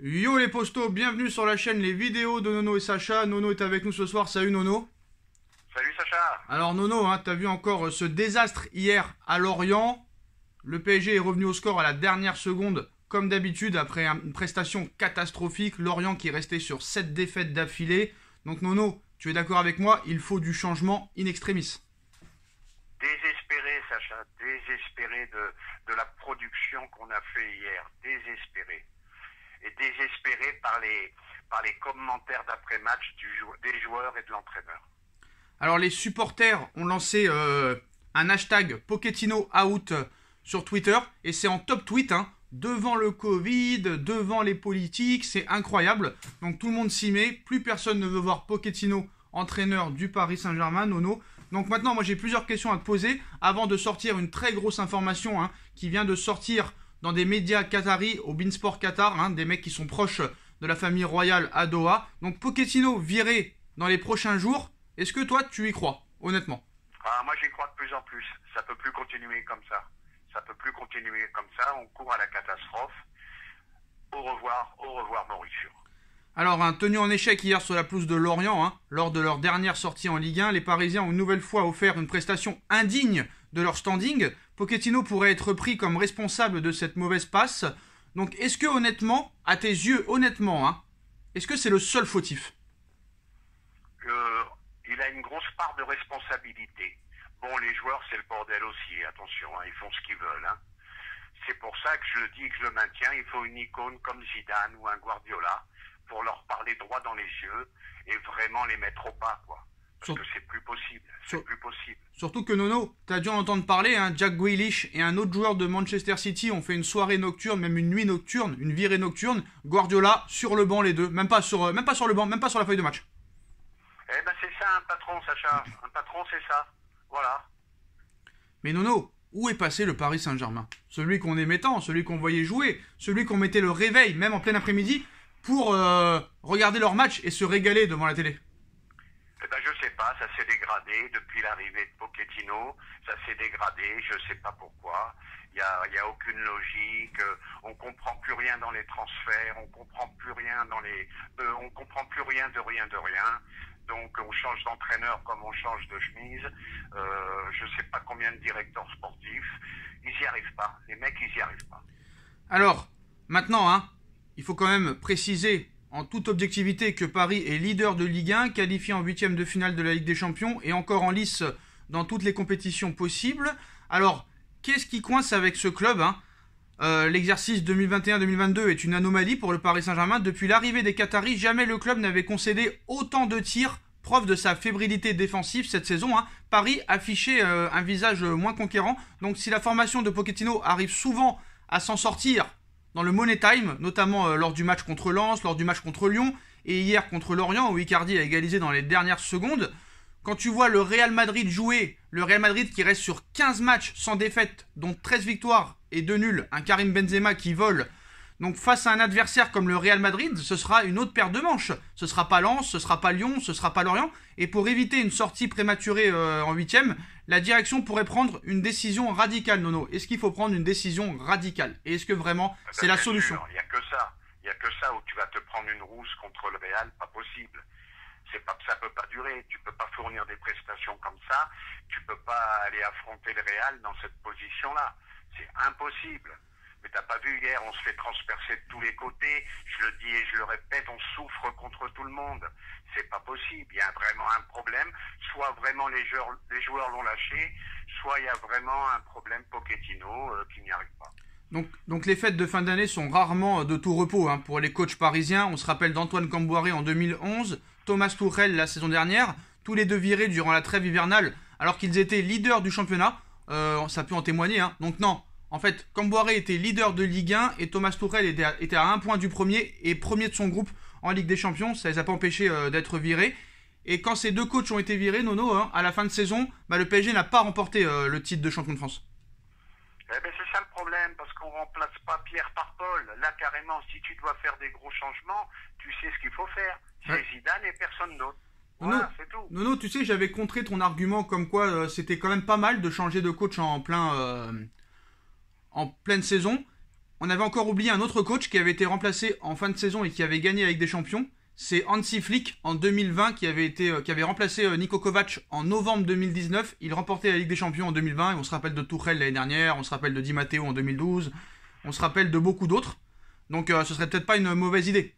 Yo les postos, bienvenue sur la chaîne Les Vidéos de Nono et Sacha. Nono est avec nous ce soir, salut Nono. Salut Sacha. Alors Nono, t'as vu encore ce désastre hier à Lorient. Le PSG est revenu au score à la dernière seconde, comme d'habitude, après une prestation catastrophique. Lorient qui est resté sur 7 défaites d'affilée. Donc Nono, tu es d'accord avec moi, il faut du changement in extremis. Désespéré Sacha, désespéré de la production qu'on a fait hier, désespéré. Et désespéré par les commentaires d'après-match des joueurs et de l'entraîneur. Alors les supporters ont lancé un hashtag Pochettino out sur Twitter et c'est en top tweet, devant le Covid, devant les politiques, c'est incroyable. Donc tout le monde s'y met, plus personne ne veut voir Pochettino entraîneur du Paris Saint-Germain, Nono. Donc maintenant moi j'ai plusieurs questions à te poser avant de sortir une très grosse information qui vient de sortir dans des médias qataris au Beansport Qatar, des mecs qui sont proches de la famille royale à Doha. Donc Pochettino viré dans les prochains jours. Est-ce que toi, tu y crois, honnêtement? Moi, j'y crois de plus en plus. Ça peut plus continuer comme ça. Ça peut plus continuer comme ça. On court à la catastrophe. Au revoir Mauricio. Alors, tenu en échec hier sur la pelouse de Lorient, lors de leur dernière sortie en Ligue 1, les Parisiens ont une nouvelle fois offert une prestation indigne de leur standing. Pochettino pourrait être pris comme responsable de cette mauvaise passe. Donc, est-ce que honnêtement, à tes yeux, est-ce que c'est le seul fautif? Il a une grosse part de responsabilité. Bon, les joueurs, c'est le bordel aussi, attention, ils font ce qu'ils veulent. C'est pour ça que je le dis, que je le maintiens, il faut une icône comme Zidane ou un Guardiola pour leur parler droit dans les yeux et vraiment les mettre au pas, quoi. Parce que c'est plus possible, plus possible. Surtout que Nono, t'as dû en entendre parler, Jack Grealish et un autre joueur de Manchester City ont fait une soirée nocturne, même une nuit nocturne, une virée nocturne. Guardiola sur le banc les deux, même pas sur le banc, même pas sur la feuille de match. Eh ben c'est ça un patron, Sacha. Un patron, c'est ça. Voilà. Mais Nono, où est passé le Paris Saint-Germain? Celui qu'on aimait tant, celui qu'on voyait jouer, celui qu'on mettait le réveil, même en plein après-midi, pour regarder leur match et se régaler devant la télé. Eh ben je sais pas, ça s'est dégradé depuis l'arrivée de Pochettino. Ça s'est dégradé, je sais pas pourquoi. Il y a aucune logique. On comprend plus rien dans les transferts. On comprend plus rien on comprend plus rien de rien. Donc on change d'entraîneur comme on change de chemise. Je sais pas combien de directeurs sportifs. Ils y arrivent pas. Les mecs, ils y arrivent pas. Alors, maintenant, il faut quand même préciser en toute objectivité que Paris est leader de Ligue 1, qualifié en huitième de finale de la Ligue des Champions et encore en lice dans toutes les compétitions possibles. Alors, qu'est-ce qui coince avec ce club L'exercice 2021-2022 est une anomalie pour le Paris Saint-Germain. Depuis l'arrivée des Qataris, jamais le club n'avait concédé autant de tirs, preuve de sa fébrilité défensive cette saison. Paris affichait un visage moins conquérant. Donc si la formation de Pochettino arrive souvent à s'en sortir dans le Money Time, notamment lors du match contre Lens, lors du match contre Lyon, et hier contre Lorient, où Icardi a égalisé dans les dernières secondes, quand tu vois le Real Madrid jouer, le Real Madrid qui reste sur 15 matchs sans défaite, dont 13 victoires et 2 nuls, un Karim Benzema qui vole, donc face à un adversaire comme le Real Madrid, ce sera une autre paire de manches. Ce sera pas Lens, ce sera pas Lyon, ce sera pas Lorient. Et pour éviter une sortie prématurée en huitième, la direction pourrait prendre une décision radicale, Nono. Est-ce qu'il faut prendre une décision radicale? Et est-ce que vraiment c'est la solution? Il n'y a que ça. Il n'y a que ça où tu vas te prendre une rousse contre le Real, pas possible. Ça peut pas durer. Tu peux pas fournir des prestations comme ça. Tu peux pas aller affronter le Real dans cette position-là. C'est impossible. Mais t'as pas vu hier, on se fait transpercer de tous les côtés. Je le dis et je le répète, on souffre contre tout le monde. C'est pas possible. Il y a vraiment un problème. Soit vraiment les joueurs l'ont lâché, soit il y a vraiment un problème Pochettino qui n'y arrive pas. Donc les fêtes de fin d'année sont rarement de tout repos pour les coachs parisiens. On se rappelle d'Antoine Camboiré en 2011, Thomas Tuchel la saison dernière, tous les deux virés durant la trêve hivernale alors qu'ils étaient leaders du championnat. Ça peut en témoigner. Donc non, en fait, Camboiré était leader de Ligue 1 et Thomas Tuchel était à un point du premier et premier de son groupe en Ligue des Champions. Ça les a pas empêchés d'être virés. Et quand ces deux coachs ont été virés, Nono, à la fin de saison, le PSG n'a pas remporté le titre de champion de France. Eh ben c'est ça le problème, parce qu'on remplace pas Pierre par Paul. Là, carrément, si tu dois faire des gros changements, tu sais ce qu'il faut faire. C'est Zidane et personne d'autre. Voilà, c'est tout. Nono, tu sais, j'avais contré ton argument comme quoi c'était quand même pas mal de changer de coach en pleine saison. on avait encore oublié un autre coach qui avait été remplacé en fin de saison et qui avait gagné avec des champions. C'est Hansi Flick en 2020 qui avait remplacé Niko Kovac en novembre 2019. Il remportait la Ligue des Champions en 2020 et on se rappelle de Tuchel l'année dernière, on se rappelle de Di Matteo en 2012, on se rappelle de beaucoup d'autres. Donc ce serait peut-être pas une mauvaise idée.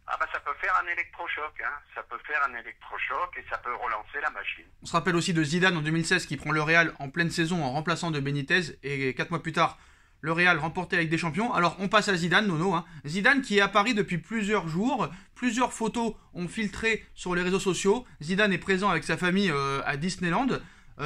Ah bah ça peut faire un électrochoc, hein. Ça peut faire un électrochoc et ça peut relancer la machine. On se rappelle aussi de Zidane en 2016 qui prend le Real en pleine saison en remplaçant de Benitez et 4 mois plus tard, le Real remporté avec des champions. Alors on passe à Zidane, Nono. Hein. Zidane qui est à Paris depuis plusieurs jours. Plusieurs photos ont filtré sur les réseaux sociaux. Zidane est présent avec sa famille à Disneyland.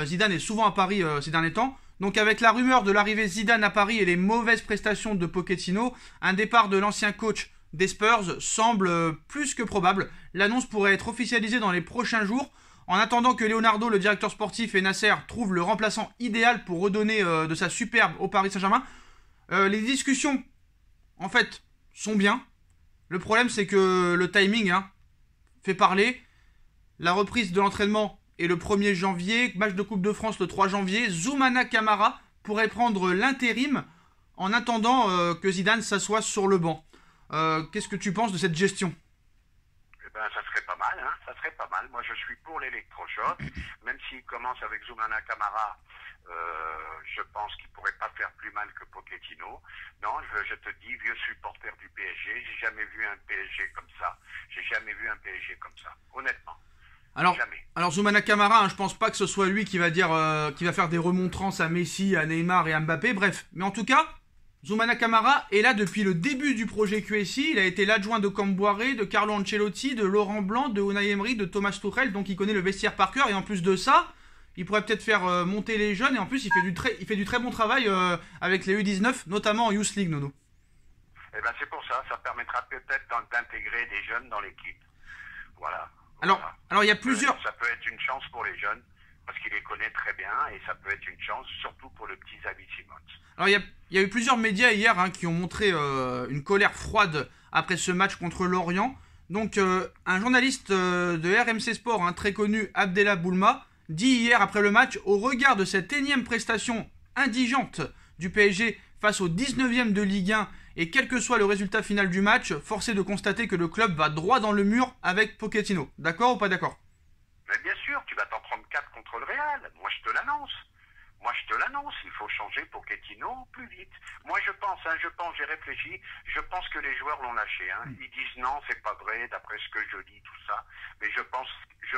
Zidane est souvent à Paris ces derniers temps. Donc avec la rumeur de l'arrivée Zidane à Paris et les mauvaises prestations de Pochettino, un départ de l'ancien coach des Spurs semble plus que probable. L'annonce pourrait être officialisée dans les prochains jours. En attendant que Leonardo, le directeur sportif, et Nasser trouvent le remplaçant idéal pour redonner de sa superbe au Paris Saint-Germain, les discussions, en fait, sont bien. Le problème, c'est que le timing fait parler. La reprise de l'entraînement est le 1er janvier. Match de Coupe de France le 3 janvier. Zoumana Camara pourrait prendre l'intérim en attendant que Zidane s'assoie sur le banc. Qu'est-ce que tu penses de cette gestion ? Eh ben, ça serait pas mal, hein. Ça serait pas mal. Moi, je suis pour l'électrochoc. Même s'il commence avec Zoumana Camara, je pense qu'il pourrait pas faire plus mal que Pochettino. Non, je te dis, vieux supporter du PSG, j'ai jamais vu un PSG comme ça. J'ai jamais vu un PSG comme ça, honnêtement. Alors Zoumana Camara, je pense pas que ce soit lui qui va dire, qui va faire des remontrances à Messi, à Neymar et à Mbappé. Bref, mais en tout cas, Zoumana Camara est là depuis le début du projet QSI. Il a été l'adjoint de Camboire, de Carlo Ancelotti, de Laurent Blanc, de Unai Emery, de Thomas Tuchel. Donc il connaît le vestiaire par cœur. Et en plus de ça, il pourrait peut-être faire monter les jeunes. Et en plus, il fait du très bon travail avec les U19, notamment en Youth League, Nono. Eh ben c'est pour ça. Ça permettra peut-être d'intégrer des jeunes dans l'équipe. Voilà. Alors il y a plusieurs... Ça peut être une chance pour les jeunes, parce qu'il les connaît très bien, et ça peut être une chance, surtout pour le petit Xavi Simons. Alors il y a eu plusieurs médias hier qui ont montré une colère froide après ce match contre Lorient. Donc un journaliste de RMC Sport, très connu, Abdellah Boulma, dit hier après le match, au regard de cette énième prestation indigente du PSG face au 19e de Ligue 1, et quel que soit le résultat final du match, force est de constater que le club va droit dans le mur avec Pochettino. D'accord ou pas d'accord ? Mais bien sûr, tu vas t'en prendre 4 contre le Real. Moi, je te l'annonce. Il faut changer Pochettino plus vite. Moi, je pense, j'ai réfléchi, je pense que les joueurs l'ont lâché. Ils disent non, c'est pas vrai, d'après ce que je dis, tout ça. Mais je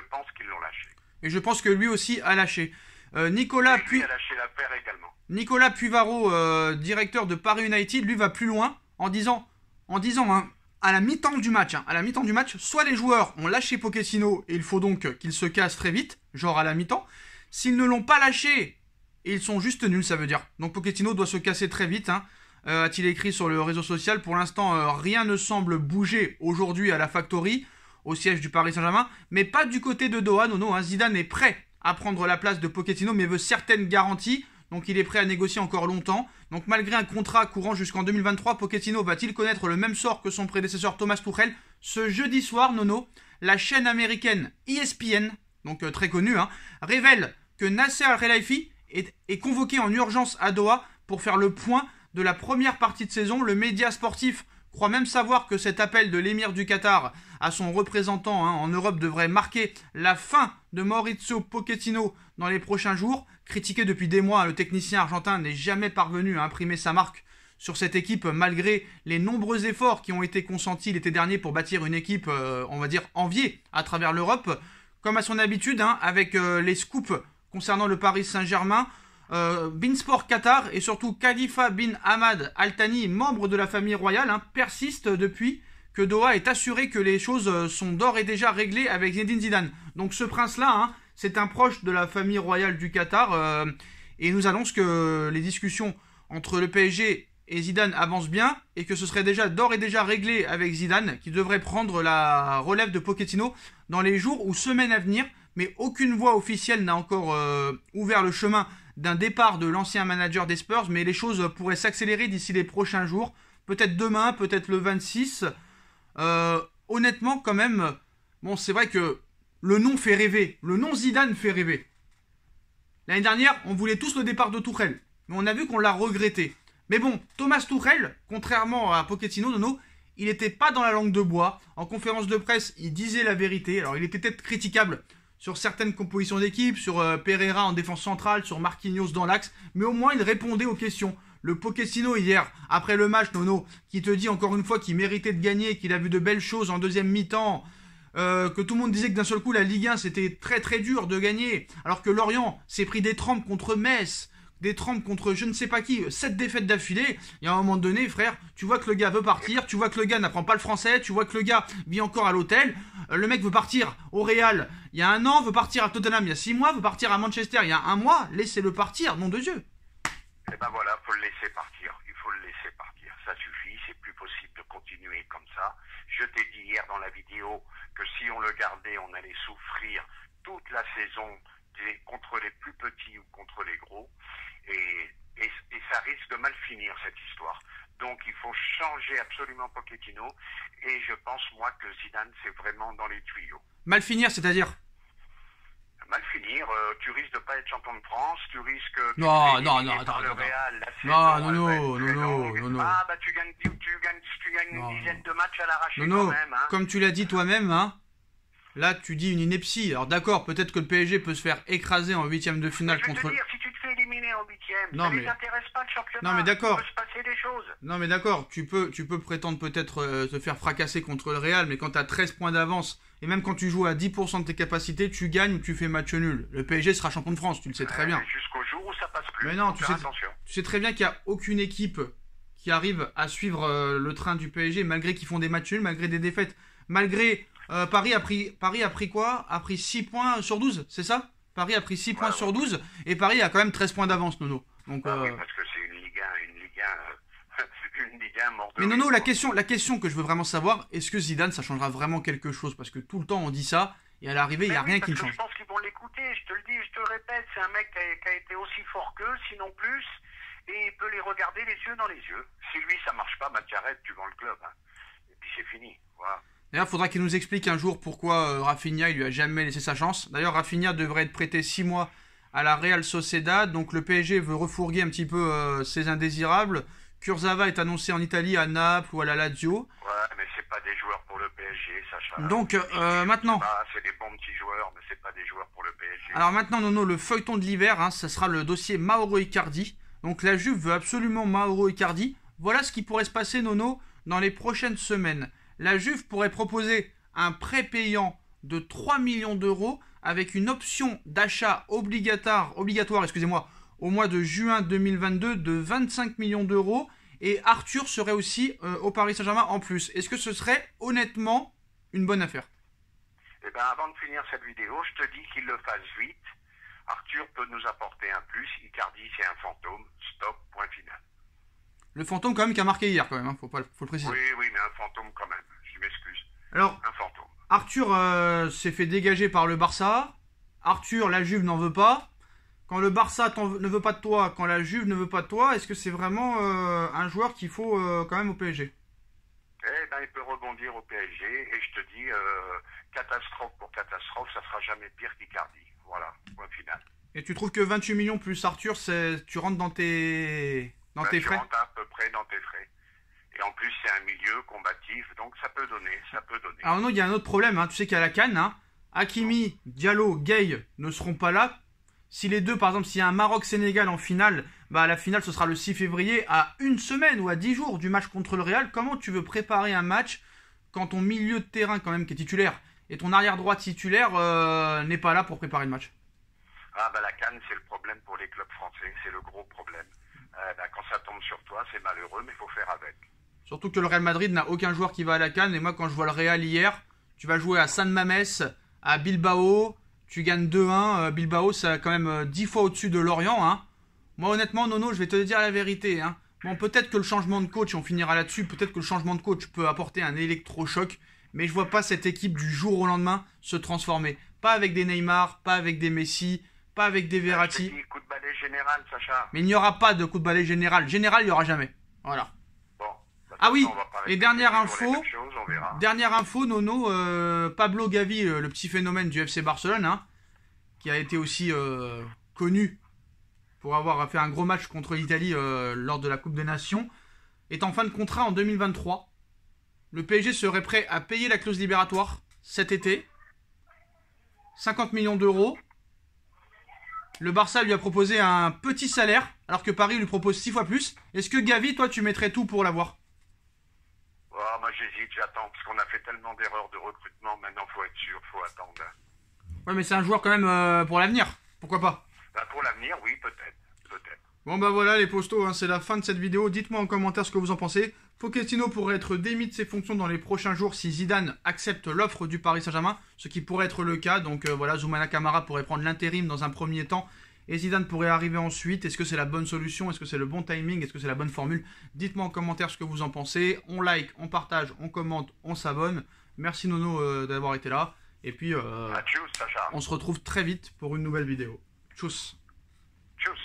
pense qu'ils l'ont lâché. Et je pense que lui aussi a lâché. Nicolas a lâché l'affaire également. Nicolas Puyvarot, directeur de Paris United, lui va plus loin en disant à la mi-temps du match, soit les joueurs ont lâché Pochettino et il faut donc qu'ils se cassent très vite, genre à la mi-temps. S'ils ne l'ont pas lâché, ils sont juste nuls, ça veut dire. Donc Pochettino doit se casser très vite, a-t-il écrit sur le réseau social. Pour l'instant, rien ne semble bouger aujourd'hui à la Factory, au siège du Paris Saint-Germain, mais pas du côté de Doha. Non, Zidane est prêt à prendre la place de Pochettino, mais veut certaines garanties. Donc il est prêt à négocier encore longtemps. Donc malgré un contrat courant jusqu'en 2023, Pochettino va-t-il connaître le même sort que son prédécesseur Thomas Tuchel ? Ce jeudi soir, Nono, la chaîne américaine ESPN, donc très connue, révèle que Nasser Al-Khelaifi est convoqué en urgence à Doha pour faire le point de la première partie de saison. Le média sportif croit même savoir que cet appel de l'émir du Qatar à son représentant en Europe devrait marquer la fin de Mauricio Pochettino dans les prochains jours. Critiqué depuis des mois, le technicien argentin n'est jamais parvenu à imprimer sa marque sur cette équipe malgré les nombreux efforts qui ont été consentis l'été dernier pour bâtir une équipe, on va dire, enviée à travers l'Europe. Comme à son habitude, avec les scoops concernant le Paris Saint-Germain, Beansport Qatar et surtout Khalifa bin Hamad Al Thani, membre de la famille royale, persiste depuis que Doha est assuré que les choses sont d'ores et déjà réglées avec Zinedine Zidane. Donc ce prince-là, c'est un proche de la famille royale du Qatar et nous annonce que les discussions entre le PSG et Zidane avancent bien et que ce serait déjà d'ores et déjà réglé avec Zidane qui devrait prendre la relève de Pochettino dans les jours ou semaines à venir. Mais aucune voix officielle n'a encore ouvert le chemin d'un départ de l'ancien manager des Spurs, mais les choses pourraient s'accélérer d'ici les prochains jours, peut-être demain, peut-être le 26. Honnêtement, quand même, c'est vrai que le nom fait rêver, le nom Zidane fait rêver. L'année dernière, on voulait tous le départ de Tuchel, mais on a vu qu'on l'a regretté. Mais bon, Thomas Tuchel, contrairement à Pochettino, Nono, il n'était pas dans la langue de bois. En conférence de presse, il disait la vérité. Alors, il était peut-être critiquable sur certaines compositions d'équipe, sur Pereira en défense centrale, sur Marquinhos dans l'axe, mais au moins il répondait aux questions. Le Pochettino hier, après le match, Nono, qui te dit encore une fois qu'il méritait de gagner, qu'il a vu de belles choses en deuxième mi-temps, que tout le monde disait que d'un seul coup la Ligue 1 c'était très très dur de gagner, alors que Lorient s'est pris des trempes contre Metz, des trempes contre je ne sais pas qui, 7 défaites d'affilée. Il y a un moment donné, frère, tu vois que le gars veut partir, tu vois que le gars n'apprend pas le français, tu vois que le gars vit encore à l'hôtel, le mec veut partir au Real il y a un an, veut partir à Tottenham il y a 6 mois, veut partir à Manchester il y a un mois, laissez-le partir, nom de Dieu. Et ben voilà, faut le laisser partir, il faut le laisser partir, ça suffit, c'est plus possible de continuer comme ça. Je t'ai dit hier dans la vidéo que si on le gardait, on allait souffrir toute la saison contre les plus petits ou contre les gros. Et ça risque de mal finir cette histoire. Donc il faut changer absolument Pochettino. Et je pense moi que Zidane c'est vraiment dans les tuyaux. Mal finir, c'est-à-dire? Mal finir, tu risques de pas être champion de France, tu risques non, par le Real, non. Ah bah tu gagnes une dizaine de matchs à l'arraché Non, quand même. Hein. Comme tu l'as dit toi-même, hein. Là, tu dis une ineptie. Alors d'accord, peut-être que le PSG peut se faire écraser en huitième de finale contre... Je veux te dire, si tu te fais éliminer en huitième, non, ça mais... les intéresse pas le championnat. Non mais d'accord. Il peut se passer des choses. Non mais d'accord, tu peux prétendre peut-être te faire fracasser contre le Real, mais quand tu as 13 points d'avance, et même quand tu joues à 10% de tes capacités, tu gagnes ou tu fais match nul. Le PSG sera champion de France, tu le sais très bien. Jusqu'au jour où ça passe plus. Mais non, tu sais très bien qu'il n'y a aucune équipe qui arrive à suivre le train du PSG, malgré qu'ils font des matchs nuls, malgré des défaites, malgré... Paris a pris quoi? A pris 6 points sur 12, c'est ça? Paris a pris 6 points sur 12, et Paris a quand même 13 points d'avance, Nono. Donc, oui, parce que c'est une Ligue 1 mort de... Mais Nono, la question que je veux vraiment savoir, est-ce que Zidane, ça changera vraiment quelque chose? Parce que tout le temps, on dit ça, et à l'arrivée, il n'y a rien qui ne change. Je pense qu'ils vont l'écouter, je te le dis, je te le répète, c'est un mec qui a été aussi fort qu'eux, sinon plus, et il peut les regarder les yeux dans les yeux. Si lui, ça marche pas, bah t'arrêtes, tu vends le club. Hein. Et puis c'est fini, voilà. D'ailleurs, il faudra qu'il nous explique un jour pourquoi Rafinha, il lui a jamais laissé sa chance. D'ailleurs, Rafinha devrait être prêté 6 mois à la Real Sociedad. Donc le PSG veut refourguer un petit peu ses indésirables. Kurzawa est annoncé en Italie, à Naples ou à la Lazio. Ouais, mais c'est pas des joueurs pour le PSG, Sacha. Donc maintenant... C'est des bons petits joueurs, mais c'est pas des joueurs pour le PSG. Alors maintenant, Nono, le feuilleton de l'hiver, hein, ça sera le dossier Mauro Icardi. Donc la Juve veut absolument Mauro Icardi. Voilà ce qui pourrait se passer, Nono, dans les prochaines semaines. La Juve pourrait proposer un prêt payant de 3 millions d'euros avec une option d'achat obligatoire, au mois de juin 2022 de 25 millions d'euros. Et Arthur serait aussi au Paris Saint-Germain en plus. Est-ce que ce serait honnêtement une bonne affaire? Eh bien, avant de finir cette vidéo, je te dis qu'il le fasse vite. Arthur peut nous apporter un plus. Icardi, c'est un fantôme. Stop, point final. Le fantôme quand même qui a marqué hier quand même, hein. Faut le préciser. Oui, mais un fantôme quand même, je m'excuse. Alors, un fantôme. Arthur s'est fait dégager par le Barça. Arthur, la Juve n'en veut pas. Quand le Barça ne veut pas de toi, quand la Juve ne veut pas de toi, est-ce que c'est vraiment un joueur qu'il faut quand même au PSG? Eh ben, il peut rebondir au PSG et je te dis, catastrophe pour catastrophe, ça sera jamais pire qu'Icardi. Voilà, point final. Et tu trouves que 28 millions plus Arthur, tu rentres dans tes... tes frais? Tu rentres à peu près dans tes frais. Et en plus, c'est un milieu combatif, donc ça peut donner. Alors non, il y a un autre problème, hein. Tu sais qu'à la CAN, hein, Hakimi, Diallo, Gueye ne seront pas là. Si les deux, par exemple, s'il y a un Maroc-Sénégal en finale, bah la finale, ce sera le 6 février, à une semaine ou à 10 jours du match contre le Real. Comment tu veux préparer un match quand ton milieu de terrain, quand même, qui est titulaire, et ton arrière-droit titulaire n'est pas là pour préparer le match? Ah bah la CAN, c'est le problème pour les clubs français, c'est le gros problème. Quand ça tombe sur toi, c'est malheureux, mais il faut faire avec. Surtout que le Real Madrid n'a aucun joueur qui va à la CAN. Et moi, quand je vois le Real hier, tu vas jouer à San Mamés, à Bilbao, tu gagnes 2-1. Bilbao, c'est quand même 10 fois au-dessus de Lorient. Hein. Moi, honnêtement, Nono, je vais te dire la vérité. Hein. Bon, peut-être que le changement de coach, on finira là-dessus, peut-être que le changement de coach peut apporter un électrochoc. Mais je vois pas cette équipe du jour au lendemain se transformer. Pas avec des Neymar, pas avec des Messi, pas avec des Verratti. Coup de balai général, Sacha. Mais il n'y aura pas de coup de balai général. Général, il n'y aura jamais. Voilà. Bon. Ah oui, et dernière info, Nono, Pablo Gavi, le petit phénomène du FC Barcelone, hein, qui a été aussi connu pour avoir fait un gros match contre l'Italie lors de la Coupe des Nations, est en fin de contrat en 2023. Le PSG serait prêt à payer la clause libératoire cet été. 50 millions d'euros. Le Barça lui a proposé un petit salaire, alors que Paris lui propose 6 fois plus. Est-ce que Gavi, toi, tu mettrais tout pour l'avoir? Moi j'hésite, j'attends, parce qu'on a fait tellement d'erreurs de recrutement, maintenant faut être sûr, faut attendre. Ouais, mais c'est un joueur quand même pour l'avenir. Pourquoi pas? Pour l'avenir, oui, peut-être. Bon bah voilà les postos, hein, c'est la fin de cette vidéo. Dites-moi en commentaire ce que vous en pensez. Pochettino pourrait être démis de ses fonctions dans les prochains jours si Zidane accepte l'offre du Paris Saint-Germain, ce qui pourrait être le cas. Donc voilà, Zoumana Camara pourrait prendre l'intérim dans un premier temps et Zidane pourrait arriver ensuite. Est-ce que c'est la bonne solution? Est-ce que c'est le bon timing? Est-ce que c'est la bonne formule? Dites-moi en commentaire ce que vous en pensez. On like, on partage, on commente, on s'abonne. Merci Nono d'avoir été là. Et puis Tchuss, Sacha. on se retrouve très vite pour une nouvelle vidéo. Tchuss. Tchuss.